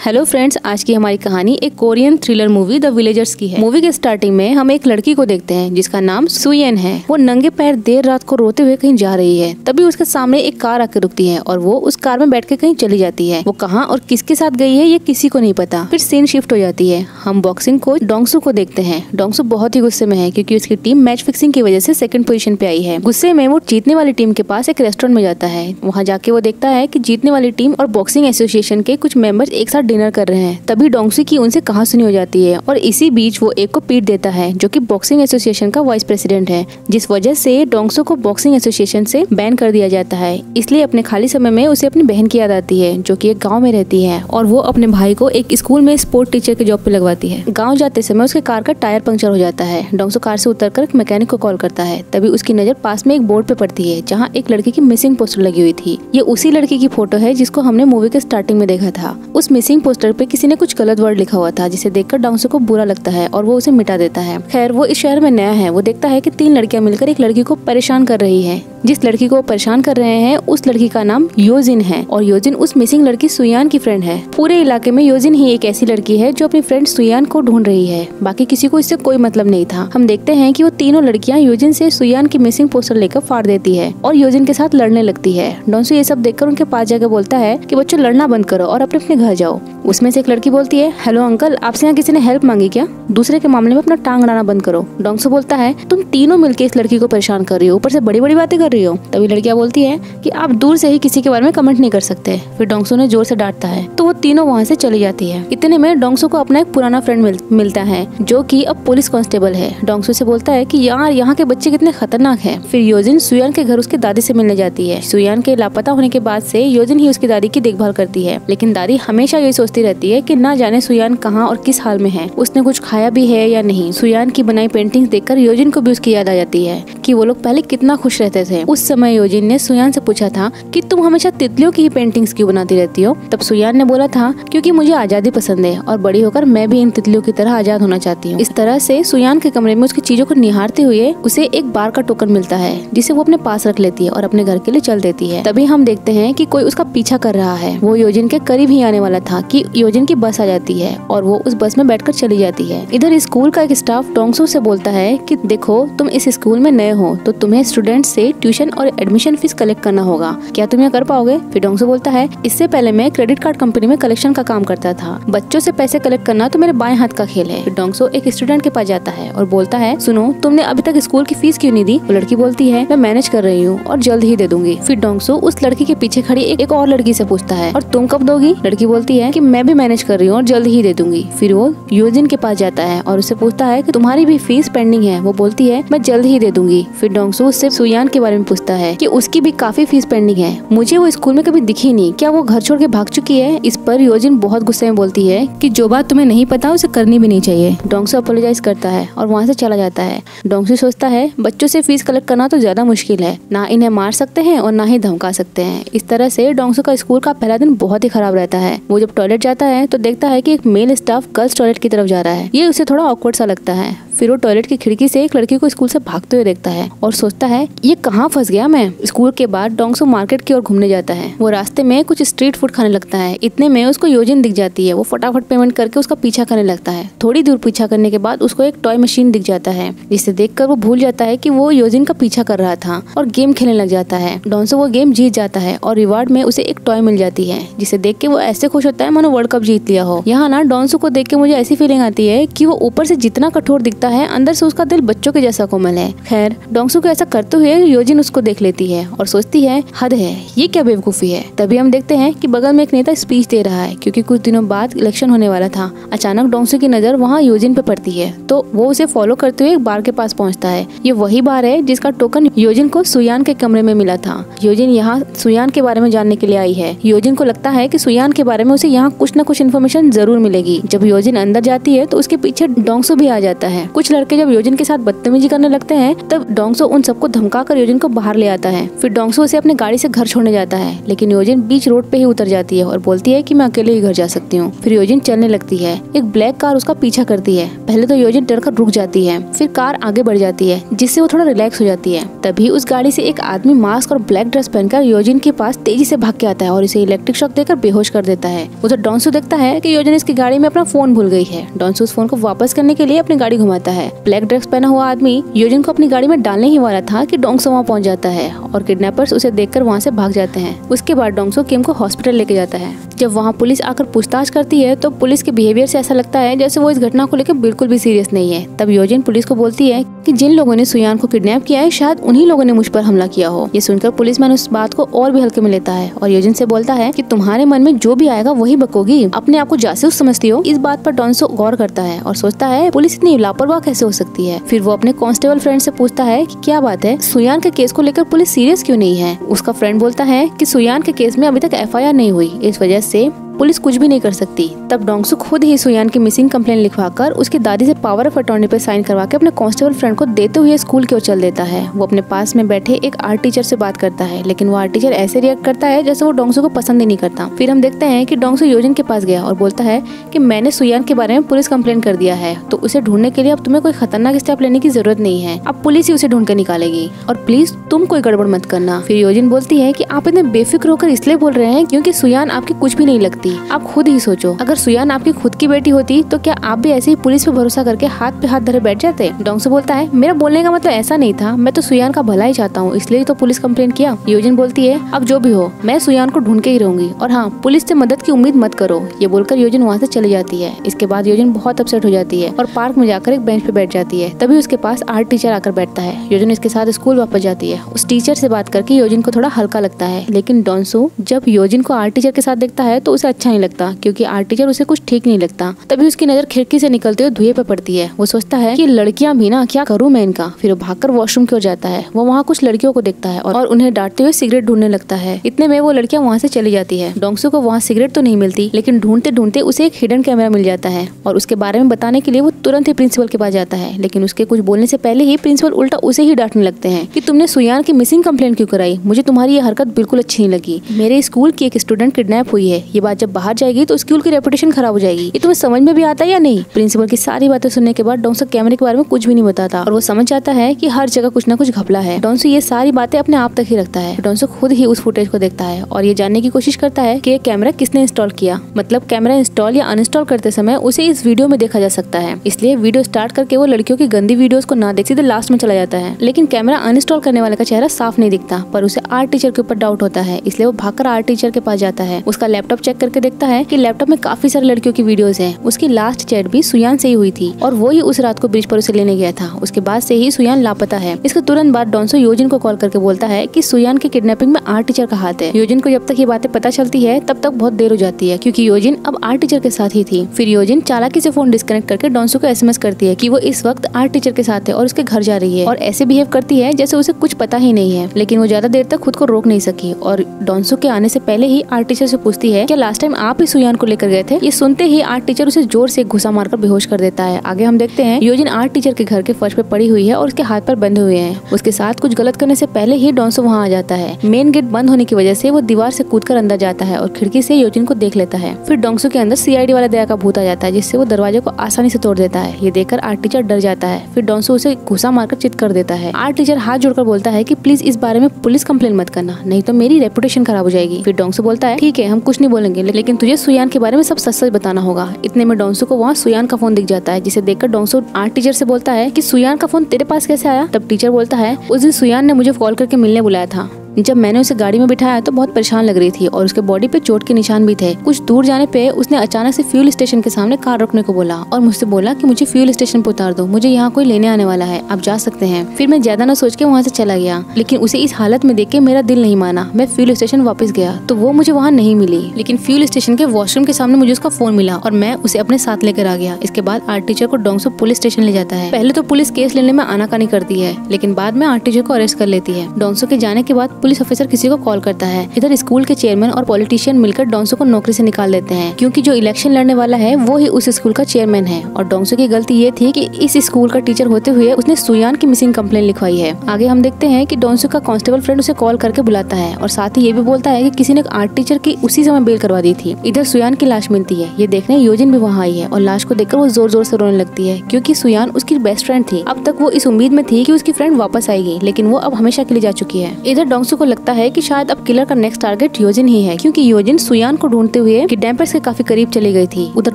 Hello friends, आज की हमारी कहानी एक Korean thriller movie the villagers की है। मूवी के स्टार्टिंग में हम एक लड़की को देखते हैं जिसका नाम सुयन है। वो नंगे पैर देर रात को रोते हुए कहीं जा रही है। तभी उसके सामने एक कार आकर रुकती है और वो उस कार में बैठ के कहीं चली जाती है। वो कहाँ और किसके साथ गई है ये किसी को नहीं पता। फिर सीन शिफ्ट हो जाती है। हम बॉक्सिंग कोच डोंगसू को देखते हैं। डोंगसू बहुत ही गुस्से में है क्योंकि उसकी टीम मैच फिक्सिंग की वजह से सेकंड पोजीशन पे आई है। गुस्से में वो जीतने वाली टीम के पास एक रेस्टोरेंट में जाता है। वहाँ जाके वो देखता है कि जीतने वाली टीम और बॉक्सिंग एसोसिएशन के कुछ मेंबर्स एक साथ डिनर कर रहे हैं। तभी डोंगसू की उनसे कहासुनी हो जाती है और इसी बीच वो एक को पीट देता है जो कि बॉक्सिंग एसोसिएशन का वाइस प्रेसिडेंट है, जिस वजह से डोंगसू को बॉक्सिंग एसोसिएशन से बैन कर दिया जाता है। इसलिए अपने खाली समय में उसे अपनी बहन की याद आती है जो कि एक गांव में रहती है और वो अपने भाई को एक स्कूल में स्पोर्ट टीचर के जॉब पे लगवाती है। गाँव जाते समय उसके कार का टायर पंक्चर हो जाता है। डोंगसू कार से उतरकर एक मैकेनिक को कॉल करता है। तभी उसकी नजर पास में एक बोर्ड पे पड़ती है जहाँ एक लड़की की मिसिंग पोस्टर लगी हुई थी। ये उसी लड़की की फोटो है जिसको हमने मूवी के स्टार्टिंग में देखा था। उस मिसिंग पोस्टर पे किसी ने कुछ गलत वर्ड लिखा हुआ था जिसे देखकर डोंगसू को बुरा लगता है और वो उसे मिटा देता है। खैर, वो इस शहर में नया है। वो देखता है कि 3 लड़कियां मिलकर एक लड़की को परेशान कर रही है। जिस लड़की को परेशान कर रहे हैं उस लड़की का नाम योजिन है और योजिन उस मिसिंग लड़की सुयान की फ्रेंड है। पूरे इलाके में योजिन ही एक ऐसी लड़की है जो अपनी फ्रेंड सुयान को ढूंढ रही है। बाकी किसी को इससे कोई मतलब नहीं था। हम देखते हैं कि वो तीनों लड़कियां योजिन से सुयान की मिसिंग पोस्टर लेकर फाड़ देती है और योजिन के साथ लड़ने लगती है। डोंगसू ये सब देखकर उनके पास जाकर बोलता है कि बच्चों, लड़ना बंद करो और अपने अपने घर जाओ। उसमें से एक लड़की बोलती है, हेलो अंकल, आपसे यहाँ किसी ने हेल्प मांगी क्या? दूसरे के मामले में अपना टांग अड़ाना बंद करो। डोंगसू बोलता है, तुम तीनों मिलकर इस लड़की को परेशान कर रही हो, ऊपर से बड़ी बड़ी बातें कर रही हो। तभी लड़कियां बोलती है कि आप दूर से ही किसी के बारे में कमेंट नहीं कर सकते। फिर डोंगसू ने जोर से डांटता है तो वो तीनों वहाँ से चली जाती है। इतने में डोंगसू को अपना एक पुराना फ्रेंड मिलता है जो कि अब पुलिस कांस्टेबल है। डोंगसू से बोलता है कि यार, यहाँ के बच्चे कितने खतरनाक हैं। फिर योजिन सुयान के घर उसकी दादी से मिलने जाती है। सुयान के लापता होने के बाद से योजिन ही उसकी दादी की देखभाल करती है, लेकिन दादी हमेशा ये सोचती रहती है कि ना जाने सुयान कहाँ और किस हाल में है, उसने कुछ खाया भी है या नहीं। सुयान की बनाई पेंटिंग्स देखकर योजिन को भी उसकी याद आ जाती है कि वो लोग पहले कितना खुश रहते थे। उस समय योजिन ने सुयान से पूछा था कि तुम हमेशा तितलियों की ही पेंटिंग्स क्यों बनाती रहती हो? तब सुयान ने बोला था क्योंकि मुझे आजादी पसंद है और बड़ी होकर मैं भी इन तितलियों की तरह आजाद होना चाहती हूँ। इस तरह से सुयान के कमरे में उसकी चीजों को निहारते हुए उसे एक बार का टोकन मिलता है जिसे वो अपने पास रख लेती है और अपने घर के लिए चल देती है। तभी हम देखते हैं कि कोई उसका पीछा कर रहा है। वो योजिन के करीब ही आने वाला था कि योजिन की बस आ जाती है और वो उस बस में बैठकर चली जाती है। इधर स्कूल का एक स्टाफ डोंगसू से बोलता है कि देखो, तुम इस स्कूल में नए हो तो तुम्हें स्टूडेंट से ट्यूशन और एडमिशन फीस कलेक्ट करना होगा। क्या तुम यह कर पाओगे? फिर डोंगसू बोलता है, इससे पहले मैं क्रेडिट कार्ड कंपनी में कलेक्शन का काम करता था। बच्चों से पैसे कलेक्ट करना तो मेरे बाएं हाथ का खेल है। फिर डोंगसू एक स्टूडेंट के पास जाता है और बोलता है, सुनो, तुमने अभी तक स्कूल की फीस क्यों नहीं दी? वो लड़की बोलती है, मैं मैनेज कर रही हूँ और जल्द ही दे दूंगी। फिर डोंगसू उस लड़की के पीछे खड़ी एक और लड़की से पूछता है, और तुम कब दोगी? लड़की बोलती है कि मैं भी मैनेज कर रही हूँ और जल्द ही दे दूंगी। फिर वो योजिन के पास जाता है और उससे पूछता है कि तुम्हारी भी फीस पेंडिंग है? वो बोलती है, मैं जल्द ही दे दूंगी। फिर डोंगसू उससे सुयान के बारे में पूछता है कि उसकी भी काफी फीस पेंडिंग है, मुझे वो स्कूल में कभी दिखी नहीं, क्या वो घर छोड़ के भाग चुकी है? इस पर योजिन बहुत गुस्से में बोलती है कि जो बात तुम्हें नहीं पता उसे करनी भी नहीं चाहिए। डोंगसू अपोलोजाइज करता है और वहाँ से चला जाता है। डोंगसू सोचता है, बच्चों से फीस कलेक्ट करना तो ज्यादा मुश्किल है, ना इन्हें मार सकते हैं और ना ही धमका सकते हैं। इस तरह से डोंगसू का स्कूल का पहला दिन बहुत ही खराब रहता है। वो जब टॉयलेट जाता है तो देखता है कि एक मेल स्टाफ गर्ल्स टॉयलेट की तरफ जा रहा है। ये उसे थोड़ा ऑकवर्ड सा लगता है। फिर वो टॉयलेट की खिड़की से एक लड़की को स्कूल से भागते हुए देखता है और सोचता है, ये कहाँ फंस गया मैं। स्कूल के बाद डोंगसू मार्केट की ओर घूमने जाता है। वो रास्ते में कुछ स्ट्रीट फूड खाने लगता है। इतने में उसको योजिन दिख जाती है। वो फटाफट पेमेंट करके उसका पीछा करने लगता है। थोड़ी दूर पीछा करने के बाद उसको एक टॉय मशीन दिख जाता है जिसे देखकर वो भूल जाता है कि वो योजिन का पीछा कर रहा था और गेम खेलने लग जाता है। डोंगसू वो गेम जीत जाता है और रिवार्ड में उसे एक टॉय मिल जाती है जिसे देख के वो ऐसे खुश होता है मानो वर्ल्ड कप जीत लिया हो। यहाँ ना डोंगसू को देख के मुझे ऐसी फीलिंग आती है कि वो ऊपर से जितना कठोर दिखता है अंदर से उसका दिल बच्चों के जैसा कोमल है। खैर, डोंगसू को ऐसा करते हुए योजिन उसको देख लेती है और सोचती है, हद है, ये क्या बेवकूफी है। तभी हम देखते हैं कि बगल में एक नेता स्पीच दे रहा है क्योंकि कुछ दिनों बाद इलेक्शन होने वाला था। अचानक डोंगसू की नजर वहाँ योजिन पे पड़ती है तो वो उसे फॉलो करते हुए एक बार के पास पहुँचता है। ये वही बार है जिसका टोकन योजिन को सुयान के कमरे में मिला था। योजिन यहाँ सुयान के बारे में जानने के लिए आई है। योजिन को लगता है कि सुयान के बारे में उसे यहाँ कुछ न कुछ इन्फॉर्मेशन जरूर मिलेगी। जब योजिन अंदर जाती है तो उसके पीछे डोंगसू भी आ जाता है। कुछ लड़के जब योजिन के साथ बदतमीजी करने लगते हैं तब डोंगसू उन सबको धमकाकर योजिन को बाहर ले आता है। फिर डोंगसू उसे अपनी गाड़ी से घर छोड़ने जाता है, लेकिन योजिन बीच रोड पे ही उतर जाती है और बोलती है कि मैं अकेले ही घर जा सकती हूँ। फिर योजिन चलने लगती है। एक ब्लैक कार उसका पीछा करती है। पहले तो योजिन डर कर रुक जाती है, फिर कार आगे बढ़ जाती है जिससे वो थोड़ा रिलैक्स हो जाती है। तभी उस गाड़ी से एक आदमी मास्क और ब्लैक ड्रेस पहनकर योजिन के पास तेजी से भाग के आता है और इसे इलेक्ट्रिक शॉक देकर बेहोश कर देता है। उधर डोंसू देखता है कि योजन इसकी गाड़ी में अपना फोन भूल गई है। डोंसू उस फोन को वापस करने के लिए अपनी गाड़ी घुमाता है। ब्लैक ड्रेस पहना हुआ आदमी योजन को अपनी गाड़ी में डालने ही वाला था कि डोंसू वहाँ पहुँच जाता है और किडनैपर्स उसे देखकर वहाँ से भाग जाते हैं। उसके बाद डोंसू किम को हॉस्पिटल लेके जाता है। जब वहाँ पुलिस आकर पूछताछ करती है तो पुलिस के बिहेवियर से ऐसा लगता है जैसे वो इस घटना को लेकर बिल्कुल भी सीरियस नहीं है। तब योजन पुलिस को बोलती है कि जिन लोगों ने सुयान को किडनैप किया है शायद उन्हीं लोगों ने मुझ पर हमला किया हो। ये सुनकर पुलिसमैन उस बात को और भी हल्के में लेता है और योजन से बोलता है कि तुम्हारे मन में जो भी आएगा वही बकोगी, अपने आप को जासूस समझती हो। इस बात पर डोंसू गौर करता है और सोचता है पुलिस इतनी लापरवाह कैसे हो सकती है। फिर वो अपने कांस्टेबल फ्रेंड से पूछता है कि क्या बात है, सुयान के केस को लेकर पुलिस सीरियस क्यों नहीं है। उसका फ्रेंड बोलता है कि सुयान के केस में अभी तक FIR नहीं हुई, इस वजह से पुलिस कुछ भी नहीं कर सकती। तब डोंसू खुद ही सुयान की मिसिंग कंप्लेंट लिखवाकर उसकी दादी से पावर ऑफ अटॉर्नी पर साइन करवा के अपने कांस्टेबल फ्रेंड को देते हुए स्कूल की ओर चल देता है। वो अपने पास में बैठे एक आर्ट टीचर से बात करता है, लेकिन वो आर्ट टीचर ऐसे रिएक्ट करता है जैसे वो डोंसू को पसंद ही नहीं करता। फिर हम देखते हैं कि डोंसू योजन के पास गया और बोलता है कि मैंने सुयान के बारे में पुलिस कंप्लेंट कर दिया है, तो उसे ढूंढने के लिए अब तुम्हें कोई खतरनाक स्टेप लेने की जरूरत नहीं है, अब पुलिस ही उसे ढूंढ कर निकालेगी और प्लीज तुम कोई गड़बड़ मत करना। फिर योजन बोलती है कि आप इतने बेफिक्र होकर इसलिए बोल रहे हैं क्योंकि सुयान आपकी कुछ भी नहीं लगती। आप खुद ही सोचो, अगर सुयान आपकी खुद की बेटी होती तो क्या आप भी ऐसे ही पुलिस पे भरोसा करके हाथ पे हाथ धरे बैठ जाते। डोंसू बोलता है मेरा बोलने का मतलब ऐसा नहीं था, मैं तो सुयान का भला ही चाहता हूँ, इसलिए तो पुलिस कंप्लेंट किया। योजन बोलती है अब जो भी हो मैं सुयान को ढूंढ के ही रहूंगी और हाँ, पुलिस से मदद की उम्मीद मत करो। ये बोलकर योजन वहाँ से चली जाती है। इसके बाद योजन बहुत अपसेट हो जाती है और पार्क में जाकर एक बेंच पे बैठ जाती है। तभी उसके पास आर्ट टीचर आकर बैठता है। योजन इसके साथ स्कूल वापस जाती है। उस टीचर से बात करके योजन को थोड़ा हल्का लगता है, लेकिन डोंसू जब योजन को आर्ट टीचर के साथ देखता है तो उसे अच्छा नहीं लगता क्योंकि आर्ट टीचर उसे कुछ ठीक नहीं लगता। तभी उसकी नजर खिड़की से निकलते हुए धुएं पे पड़ती है। वो सोचता है कि लड़कियां भी ना, क्या करूं मैं इनका। फिर वो भागकर वॉशरूम की ओर जाता है। वो वहाँ कुछ लड़कियों को देखता है और उन्हें डांटते हुए सिगरेट ढूंढने लगता है। इतने में वो लड़कियां वहाँ से चली जाती है। डोंसू को वहाँ सिगरेट तो नहीं मिलती, लेकिन ढूंढते ढूंढते उसे एक हिडन कैमरा मिल जाता है और उसके बारे में बताने के लिए वो तुरंत ही प्रिंसिपल के पास जाता है। लेकिन उसके कुछ बोलने से पहले ही प्रिंसिपल उल्टा उसे ही डांटने लगते हैं कि तुमने सुयान की मिसिंग कंप्लेंट क्यों कराई, मुझे तुम्हारी ये हरकत बिल्कुल अच्छी नहीं लगी। मेरे स्कूल की एक स्टूडेंट किडनैप हुई है, ये बात जब बाहर जाएगी तो स्कूल की रेपुटेशन खराब हो जाएगी। ये तुम्हें समझ में भी आता है या नहीं। प्रिंसिपल की सारी बातें सुनने के बाद डोंसू कैमरे के बारे में कुछ भी नहीं बताता और वो समझ जाता है कि हर जगह कुछ न कुछ घपला है। डोंसू ये सारी बातें अपने आप तक ही रखता है। डोंसू खुद ही उस फुटेज को देखता है और ये जानने की कोशिश करता है कि ये कैमरा किसने इंस्टॉल किया। मतलब कैमरा इंस्टॉल या अनइंस्टॉल करते समय उसे इस वीडियो में देखा जा सकता है, इसलिए वीडियो स्टार्ट करके वो लड़कियों की गंदी वीडियोस को ना देख सीधे लास्ट में चला जाता है। लेकिन कैमरा अनइंस्टॉल करने वाले का चेहरा साफ नहीं दिखता, पर उसे आर्ट टीचर के ऊपर डाउट होता है, इसलिए वो भागकर आर्ट टीचर के पास जाता है। उसका लैपटॉप चेक करके देखता है कि लैपटॉप में काफी सारी लड़कियों की वीडियोस हैं। उसकी लास्ट चैट भी सुयान से ही हुई थी और वो ही उस रात को ब्रिज पर उसे लेने गया था। उसके बाद से ही सुयान लापता है। इसके तुरंत बाद डोंसू योजन को कॉल करके बोलता है कि सुयान की किडनैपिंग में आर्ट टीचर का हाथ है। योजन को जब तक ये बातें पता चलती है तब तक बहुत देर हो जाती है क्योंकि योजन अब आर्ट टीचर के साथ ही थी। फिर योजन चालाकी से फोन डिस्कनेक्ट करके डोंसू को SMS करती है कि वो इस वक्त आर्ट टीचर के साथ है और उसके घर जा रही है और ऐसे बिहेव करती है जैसे उसे कुछ पता ही नहीं है। लेकिन वो ज्यादा देर तक खुद को रोक नहीं सकी और डोंसू के आने से पहले ही आर्ट टीचर से पूछती है कि लास्ट टाइम आप ही सुयान को लेकर गए थे। ये सुनते ही आर्ट टीचर उसे जोर से घुसा मारकर बेहोश कर देता है। आगे हम देखते हैं योजन आर्ट टीचर के घर के फर्श पे पड़ी हुई है और उसके हाथ पर बंधे हुए हैं। उसके साथ कुछ गलत करने से पहले ही डोंसू वहाँ आ जाता है। मेन गेट बंद होने की वजह से वो दीवार से कूदकर अंदर जाता है और खिड़की से योजन को देख लेता है। फिर डोंसू के अंदर CID वाला दया का भूत आ जाता है जिससे वो दरवाजे को आसानी से तोड़ देता है। ये देखकर आर्ट टीचर डर जाता है। फिर डोंसू उसे घुसा मारकर चित कर देता है। आर्ट टीचर हाथ जोड़कर बोलता है कि प्लीज इस बारे में पुलिस कंप्लेंट मत करना, नहीं तो मेरी रेपुटेशन खराब हो जाएगी। फिर डोंसू बोलता है ठीक है, हम कुछ नहीं बोलेंगे, लेकिन तुझे सुयान के बारे में सब सच सच बताना होगा। इतने में डोंसू को वहाँ सुयान का फोन दिख जाता है, जिसे देखकर डोंसू आर्ट टीचर से बोलता है कि सुयान का फोन तेरे पास कैसे आया। तब टीचर बोलता है उस दिन सुयान ने मुझे कॉल करके मिलने बुलाया था। जब मैंने उसे गाड़ी में बिठाया तो बहुत परेशान लग रही थी और उसके बॉडी पे चोट के निशान भी थे। कुछ दूर जाने पे उसने अचानक से फ्यूल स्टेशन के सामने कार रोकने को बोला और मुझसे बोला कि मुझे फ्यूल स्टेशन पे उतार दो, मुझे यहाँ कोई लेने आने वाला है, आप जा सकते हैं। फिर मैं ज्यादा न सोच के वहाँ से चला गया, लेकिन उसे इस हालत में देख के मेरा दिल नहीं माना। मैं फ्यूल स्टेशन वापस गया तो वो मुझे वहाँ नहीं मिली, लेकिन फ्यूल स्टेशन के वॉशरूम के सामने मुझे उसका फोन मिला और मैं उसे अपने साथ लेकर आ गया। इसके बाद आर्ट टीचर को डोंसू पुलिस स्टेशन ले जाता है। पहले तो पुलिस केस लेने में आनाकानी करती है, लेकिन बाद में आर्ट टीचर को अरेस्ट कर लेती है। डोंसू के जाने के बाद पुलिस ऑफिसर किसी को कॉल करता है। इधर स्कूल के चेयरमैन और पॉलिटिशियन मिलकर डोंसू को नौकरी से निकाल देते हैं क्योंकि जो इलेक्शन लड़ने वाला है वो ही उस स्कूल का चेयरमैन है। और डोंसू की गलती ये थी कि इस स्कूल का टीचर होते हुए उसने सुयान की मिसिंग कंप्लेंट लिखवाई है। आगे हम देखते हैं कि डोंसू का कांस्टेबल फ्रेंड उसे कॉल करके बुलाता है और साथ ही ये भी बोलता है कि किसी ने आर्ट टीचर की उसी समय बेल करवा दी थी। इधर सुयान की लाश मिलती है। ये देखने योजन भी वहाँ आई है और लाश को देखकर वो जोर जोर से रोने लगती है क्योंकि सुयान उसकी बेस्ट फ्रेंड थी। अब तक वो इस उम्मीद में थी कि उसकी फ्रेंड वापस आएगी, लेकिन वो अब हमेशा के लिए जा चुकी है। इधर डोंसू डोंगसू को लगता है कि शायद अब किलर का नेक्स्ट टारगेट योजिन ही है, क्योंकि योजिन सुयान को ढूंढते हुए किडनैपर्स के काफी करीब चली गई थी। उधर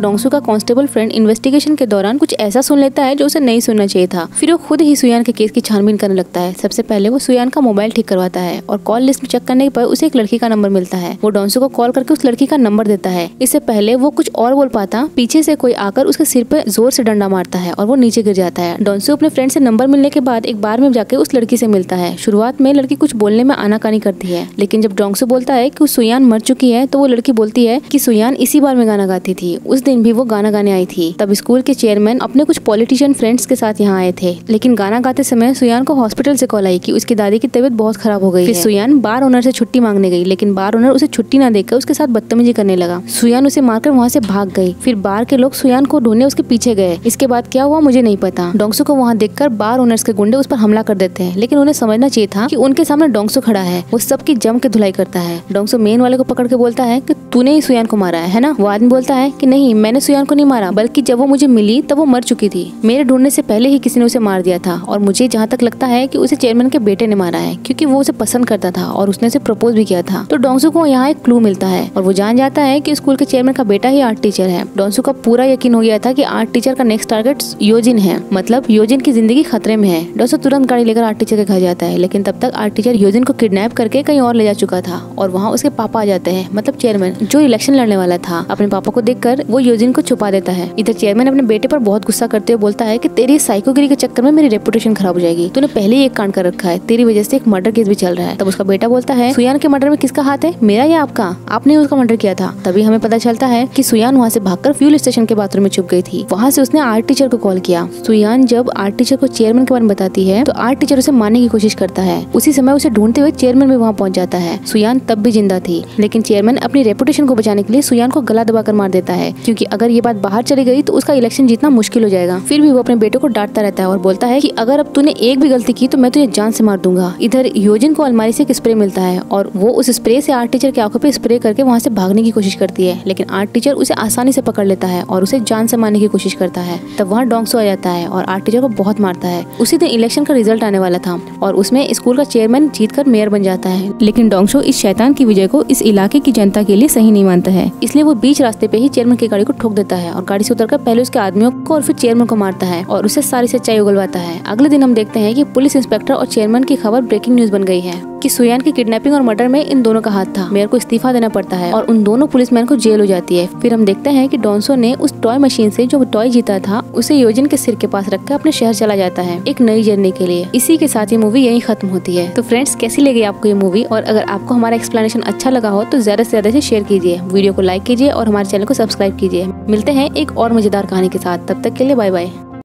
डोंगसू का कांस्टेबल फ्रेंड इन्वेस्टिगेशन के दौरान कुछ ऐसा सुन लेता है जो उसे नहीं सुनना चाहिए था। फिर वो खुद ही सुयान के केस की छानबीन करने लगता है। सबसे पहले वो सुयान का मोबाइल ठीक करवाता है और कॉल लिस्ट में चेक करने पर उसे एक लड़की का नंबर मिलता है। वो डोंगसू को कॉल करके उस लड़की का नंबर देता है। इससे पहले वो कुछ और बोल पाता, पीछे से कोई आकर उसके सिर पे जोर से डंडा मारता है और वो नीचे गिर जाता है। डोंगसू अपने फ्रेंड से नंबर मिलने के बाद एक बार में जाके उस लड़की से मिलता है। शुरुआत में लड़की कुछ बोलने में आनाकानी करती है, लेकिन जब डोंगसू बोलता है कि सुयान मर चुकी है तो वो लड़की बोलती है कि सुयान इसी बार में गाना गाती थी, उस दिन भी वो गाना गाने आई थी। तब स्कूल के चेयरमैन अपने कुछ पॉलिटिशियन फ्रेंड्स के साथ यहाँ आए थे, लेकिन गाना गाते समय सुयान को हॉस्पिटल से कॉल आई कि उसकी दादी की तबीयत बहुत खराब हो गई है। फिर सुयान बार ओनर से छुट्टी मांगने गई, लेकिन बार ओनर उसे छुट्टी न देकर उसके साथ बदतमीजी करने लगा। सुयान उसे मारकर वहाँ से भाग गई। फिर बार के लोग सुयान को ढूंढने उसके पीछे गए। इसके बाद क्या हुआ मुझे नहीं पता। डोंगसू को वहाँ देखकर बार ओनर्स के गुंडे उस पर हमला कर देते हैं, लेकिन उन्हें समझना चाहिए था कि उनके सामने डोंगसू खड़ा है। वो सबकी जम के धुलाई करता है। डोंगसू मेन वाले को पकड़ के बोलता है कि तूने ही सुयान को मारा है ना? वो आदमी बोलता है कि नहीं, मैंने सुयान को नहीं मारा, बल्कि जब वो मुझे मिली तब वो मर चुकी थी। मेरे ढूंढने से पहले ही किसी ने उसे मार दिया था और मुझे जहाँ तक लगता है कि उसे चेयरमैन के बेटे ने मारा है, क्योंकि वो उसे पसंद करता था और उसने उसे प्रपोज भी किया था। तो डोंगसू को यहाँ एक क्लू मिलता है और वो जान जाता है कि स्कूल के चेयरमैन का बेटा ही आर्ट टीचर है। डोंगसू का पूरा यकीन हो गया था कि आर्ट टीचर का नेक्स्ट टारगेट योजिन है, मतलब योजिन की जिंदगी खतरे में है। डोंगसू तुरंत गाड़ी लेकर आर्ट टीचर के घर जाता है, लेकिन तब तक आर्ट टीचर योजिन को किडनैप करके कहीं और ले जा चुका था और वहाँ उसके पापा आ जाते हैं, मतलब चेयरमैन जो इलेक्शन लड़ने वाला था। अपने पापा को देखकर वो योजिन को छुपा देता है। इधर चेयरमैन अपने बेटे पर बहुत गुस्सा करते हुए बोलता है कि तेरी साइकोगिरी के चक्कर में मेरी रेपुटेशन खराब हो जाएगी। तूने पहले ही एक कांड कर रखा है, तेरी वजह से एक मर्डर केस भी चल रहा है। तब उसका बेटा बोलता है सुयान के मर्डर में किसका हाथ है, मेरा या आपका? आपने उसका मर्डर किया था। तभी हमें पता चलता है कि सुयान वहाँ से भागकर फ्यूल स्टेशन के बाथरूम में छुप गई थी। वहाँ से उसने आर्ट टीचर को कॉल किया। सुयान जब आर्ट टीचर को चेयरमैन के बारे में बताती है तो आर्ट टीचर उसे मारने की कोशिश करता है। उसी समय उसे ढूंढते हुए चेयरमैन भी वहाँ पहुँच जाता है। सुयान तब भी जिंदा थी, लेकिन चेयरमैन अपनी रेपुटेशन को बचाने के लिए सुयान को गला दबाकर मार देता है, क्योंकि अगर ये बात बाहर चली गई तो उसका इलेक्शन जीतना मुश्किल हो जाएगा। फिर भी वो अपने बेटे को डांटता रहता है और बोलता है कि अगर अब तूने एक भी गलती की तो मैं तुझे जान से मार दूंगा। इधर योजिन को अलमारी से एक स्प्रे मिलता है और वो उस स्प्रे से आर्ट टीचर की आंखों पे स्प्रे करके वहाँ से भागने की कोशिश करती है, लेकिन आर्ट टीचर उसे आसानी से पकड़ लेता है और उसे जान से मारने की कोशिश करता है। तब वहाँ डोंगसू आ जाता है और आर्ट टीचर को बहुत मारता है। उसी दिन इलेक्शन का रिजल्ट आने वाला था और उसमें स्कूल का चेयरमैन जीतकर मेयर बन जाता है, लेकिन डोंगसू इस शैतान की विजय को इस इलाके की जनता के लिए सही नहीं मानता है। इसलिए वो बीच रास्ते पे ही चेयरमैन की गाड़ी को ठोक देता है और गाड़ी से उतरकर पहले उसके आदमियों को और फिर चेयरमैन को मारता है और उसे सारी सच्चाई उगलवाता है। अगले दिन हम देखते हैं कि पुलिस इंस्पेक्टर और चेयरमैन की खबर ब्रेकिंग न्यूज बन गई है कि सुयान की किडनैपिंग और मर्डर में इन दोनों का हाथ था। मेयर को इस्तीफा देना पड़ता है और उन दोनों पुलिसमैन को जेल हो जाती है। फिर हम देखते हैं कि डोंगसू ने उस टॉय मशीन से जो टॉय जीता था उसे योजिन के सिर के पास रखकर अपने शहर चला जाता है एक नई जर्नी के लिए। इसी के साथ ये मूवी यहीं खत्म होती है। तो फ्रेंड्स, कैसी लगी आपको ये मूवी? और अगर आपको हमारा एक्सप्लेनेशन अच्छा लगा हो तो ज्यादा से ज्यादा से शेयर कीजिए, वीडियो को लाइक कीजिए और हमारे चैनल को सब्सक्राइब कीजिए। मिलते हैं एक और मजेदार कहानी के साथ, तब तक के लिए बाय बाय।